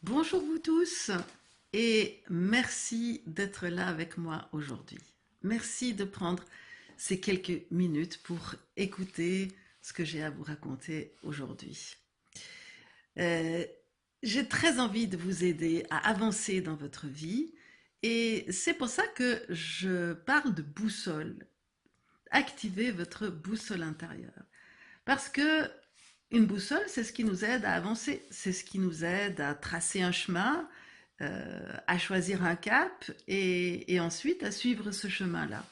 Bonjour vous tous et merci d'être là avec moi aujourd'hui. Merci de prendre ces quelques minutes pour écouter ce que j'ai à vous raconter aujourd'hui. Euh, j'ai très envie de vous aider à avancer dans votre vie et c'est pour ça que je parle de boussole. Activez votre boussole intérieure. Parce que une boussole, c'est ce qui nous aide à avancer, c'est ce qui nous aide à tracer un chemin, à choisir un cap et ensuite à suivre ce chemin-là.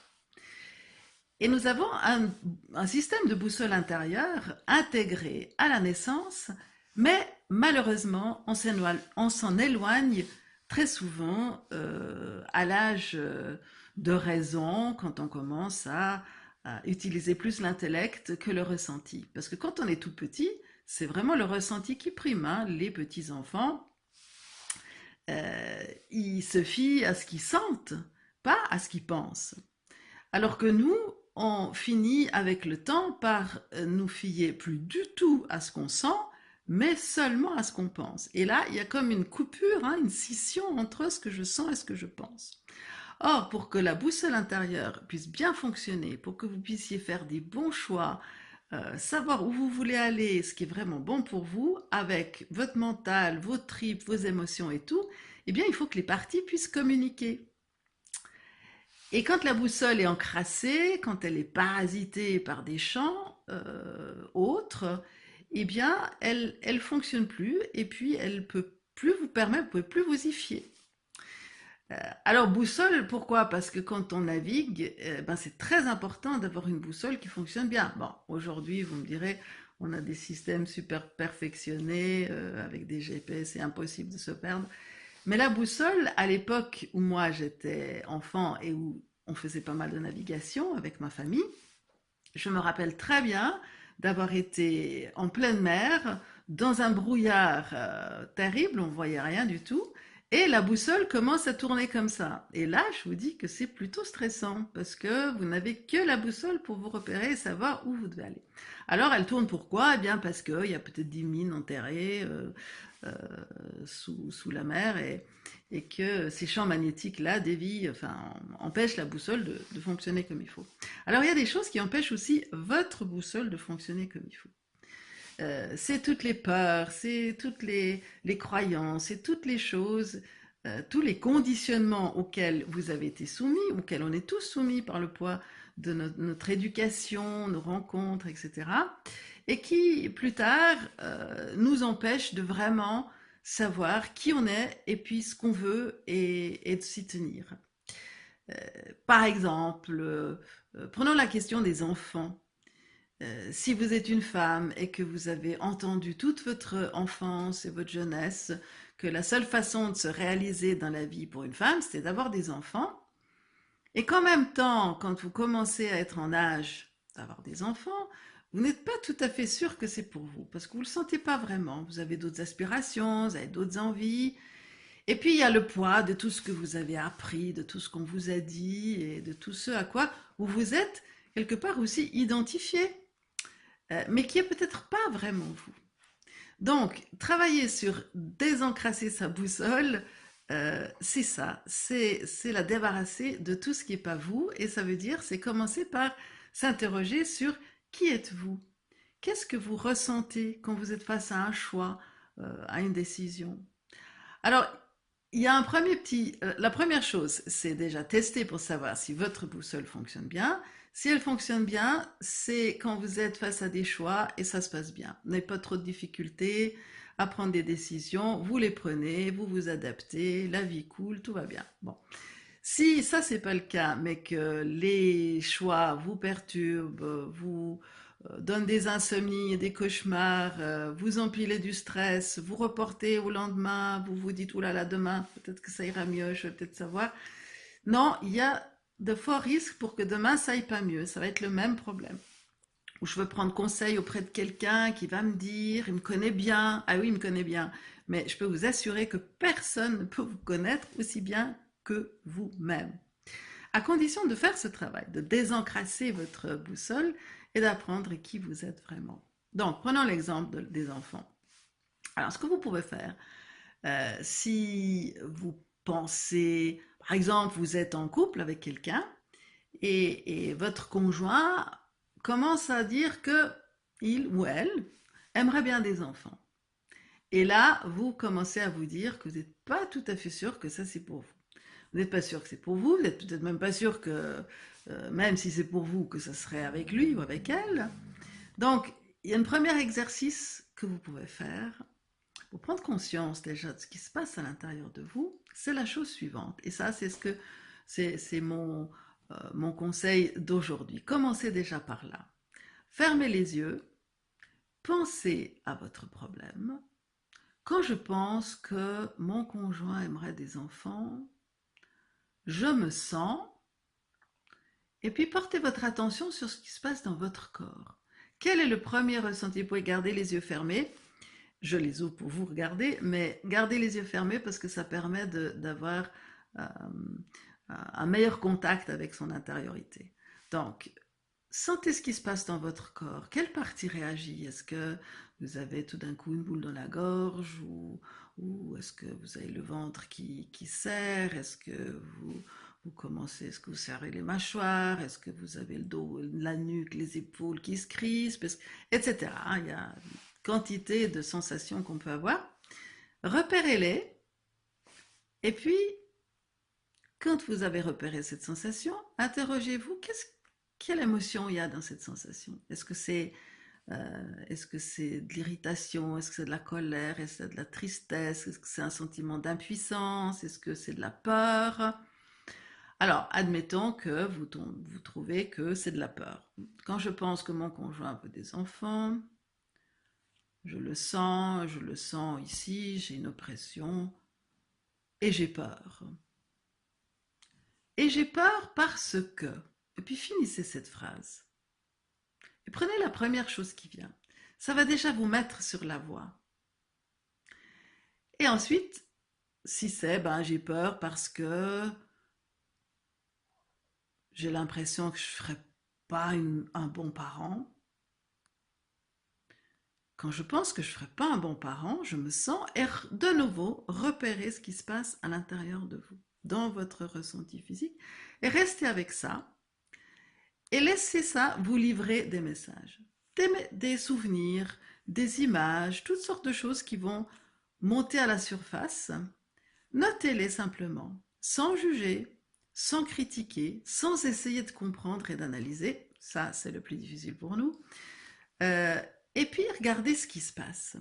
Et nous avons un système de boussole intérieure intégré à la naissance, mais malheureusement, on s'en éloigne très souvent à l'âge de raison, quand on commence à utiliser plus l'intellect que le ressenti. Parce que quand on est tout petit, c'est vraiment le ressenti qui prime. Hein. Les petits-enfants, ils se fient à ce qu'ils sentent, pas à ce qu'ils pensent. Alors que nous, on finit avec le temps par nous fier plus du tout à ce qu'on sent, mais seulement à ce qu'on pense. Et là, il y a comme une coupure, hein, une scission entre ce que je sens et ce que je pense. Or, pour que la boussole intérieure puisse bien fonctionner, pour que vous puissiez faire des bons choix, savoir où vous voulez aller, ce qui est vraiment bon pour vous, avec votre mental, vos tripes, vos émotions et tout, eh bien, il faut que les parties puissent communiquer. Et quand la boussole est encrassée, quand elle est parasitée par des champs autres, eh bien, elle fonctionne plus et puis elle peut plus vous permettre, vous pouvez plus vous y fier. Alors boussole, pourquoi? Parce que quand on navigue, ben, c'est très important d'avoir une boussole qui fonctionne bien. Bon, aujourd'hui, vous me direz, on a des systèmes super perfectionnés avec des GPS, c'est impossible de se perdre. Mais la boussole, à l'époque où moi j'étais enfant et où on faisait pas mal de navigation avec ma famille, je me rappelle très bien d'avoir été en pleine mer, dans un brouillard terrible, on ne voyait rien du tout, et la boussole commence à tourner comme ça. Et là, je vous dis que c'est plutôt stressant, parce que vous n'avez que la boussole pour vous repérer et savoir où vous devez aller. Alors, elle tourne pourquoi? Eh bien, parce qu'il y a peut-être des mines enterrées euh, sous la mer, et que ces champs magnétiques-là dévient, enfin, empêchent la boussole de fonctionner comme il faut. Alors, il y a des choses qui empêchent aussi votre boussole de fonctionner comme il faut. C'est toutes les peurs, c'est toutes les croyances, c'est toutes les choses, tous les conditionnements auxquels vous avez été soumis, auxquels on est tous soumis par le poids de notre éducation, nos rencontres, etc. Et qui, plus tard, nous empêchent de vraiment savoir qui on est et puis ce qu'on veut et de s'y tenir. Euh, Par exemple, prenons la question des enfants. Si vous êtes une femme et que vous avez entendu toute votre enfance et votre jeunesse que la seule façon de se réaliser dans la vie pour une femme, c'était d'avoir des enfants, et qu'en même temps, quand vous commencez à être en âge d'avoir des enfants, vous n'êtes pas tout à fait sûr que c'est pour vous, parce que vous ne le sentez pas vraiment. Vous avez d'autres aspirations, vous avez d'autres envies, et puis il y a le poids de tout ce que vous avez appris, de tout ce qu'on vous a dit, et de tout ce à quoi vous vous êtes quelque part aussi identifié, mais qui est peut-être pas vraiment vous. Donc, travailler sur désencrasser sa boussole, c'est ça, c'est la débarrasser de tout ce qui n'est pas vous, et ça veut dire, c'est commencer par s'interroger sur qui êtes-vous? Qu'est-ce que vous ressentez quand vous êtes face à un choix, à une décision? Alors, il y a un premier petit. La première chose, c'est déjà tester pour savoir si votre boussole fonctionne bien. Si elle fonctionne bien, c'est quand vous êtes face à des choix et ça se passe bien. Vous n'avez pas trop de difficultés à prendre des décisions, vous les prenez, vous vous adaptez, la vie coule, tout va bien. Bon. Si ça, c'est pas le cas, mais que les choix vous perturbent, vous donnent des insomnies, des cauchemars, vous empilez du stress, vous reportez au lendemain, vous vous dites, oulala, demain, peut-être que ça ira mieux, je vais peut-être savoir. Non, il y a de forts risques pour que demain ça aille pas mieux, ça va être le même problème. Ou je veux prendre conseil auprès de quelqu'un qui va me dire, il me connaît bien, ah oui, il me connaît bien, mais je peux vous assurer que personne ne peut vous connaître aussi bien que vous-même. À condition de faire ce travail, de désencrasser votre boussole et d'apprendre qui vous êtes vraiment. Donc, prenons l'exemple des enfants. Alors, ce que vous pouvez faire, Si vous pensez, par exemple, vous êtes en couple avec quelqu'un et votre conjoint commence à dire que il ou elle aimerait bien des enfants. Et là, vous commencez à vous dire que vous n'êtes pas tout à fait sûr que ça c'est pour vous. Vous n'êtes pas sûr que c'est pour vous, vous n'êtes peut-être même pas sûr que, même si c'est pour vous, que ça serait avec lui ou avec elle. Donc, il y a un premier exercice que vous pouvez faire pour prendre conscience déjà de ce qui se passe à l'intérieur de vous. C'est la chose suivante. Et ça, c'est mon conseil d'aujourd'hui. Commencez déjà par là. Fermez les yeux, pensez à votre problème. Quand je pense que mon conjoint aimerait des enfants, je me sens, et puis portez votre attention sur ce qui se passe dans votre corps. Quel est le premier ressenti? Vous pouvez garder les yeux fermés. Je les ouvre pour vous regarder, mais gardez les yeux fermés parce que ça permet d'avoir euh, un meilleur contact avec son intériorité. Donc, sentez ce qui se passe dans votre corps. Quelle partie réagit? Est-ce que vous avez tout d'un coup une boule dans la gorge ou est-ce que vous avez le ventre qui serre? Est-ce que vous commencez, est-ce que vous serrez les mâchoires? Est-ce que vous avez le dos, la nuque, les épaules qui se crispent? Etc. Il y a une quantité de sensations qu'on peut avoir. Repérez-les et puis, quand vous avez repéré cette sensation, interrogez-vous quelle émotion il y a dans cette sensation. Est-ce que c'est de l'irritation? Est-ce que c'est de la colère? Est-ce que c'est de la tristesse? Est-ce que c'est un sentiment d'impuissance? Est-ce que c'est de la peur? Alors, admettons que vous trouvez que c'est de la peur. Quand je pense que mon conjoint veut des enfants, je le sens ici, j'ai une oppression et j'ai peur. Et j'ai peur parce que... Et puis finissez cette phrase. Et prenez la première chose qui vient. Ça va déjà vous mettre sur la voie. Et ensuite, si c'est, j'ai peur parce que j'ai l'impression que je ne ferai pas un bon parent. Quand je pense que je ne ferai pas un bon parent, je me sens, et de nouveau, repérer ce qui se passe à l'intérieur de vous, dans votre ressenti physique, et restez avec ça, et laissez ça vous livrer des messages, des souvenirs, des images, toutes sortes de choses qui vont monter à la surface. Notez-les simplement, sans juger, sans critiquer, sans essayer de comprendre et d'analyser. Ça, c'est le plus difficile pour nous. Et puis, regardez ce qui se passe.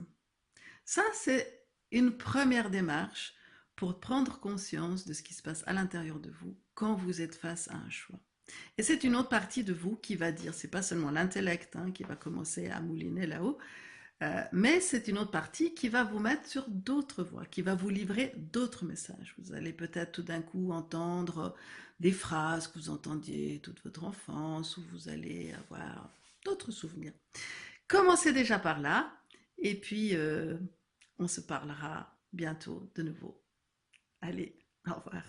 Ça, c'est une première démarche pour prendre conscience de ce qui se passe à l'intérieur de vous quand vous êtes face à un choix. Et c'est une autre partie de vous qui va dire, c'est pas seulement l'intellect qui va commencer à mouliner là-haut, mais c'est une autre partie qui va vous mettre sur d'autres voies, qui va vous livrer d'autres messages. Vous allez peut-être tout d'un coup entendre des phrases que vous entendiez toute votre enfance, ou vous allez avoir d'autres souvenirs. Commencez déjà par là, et puis on se parlera bientôt de nouveau. Allez, au revoir.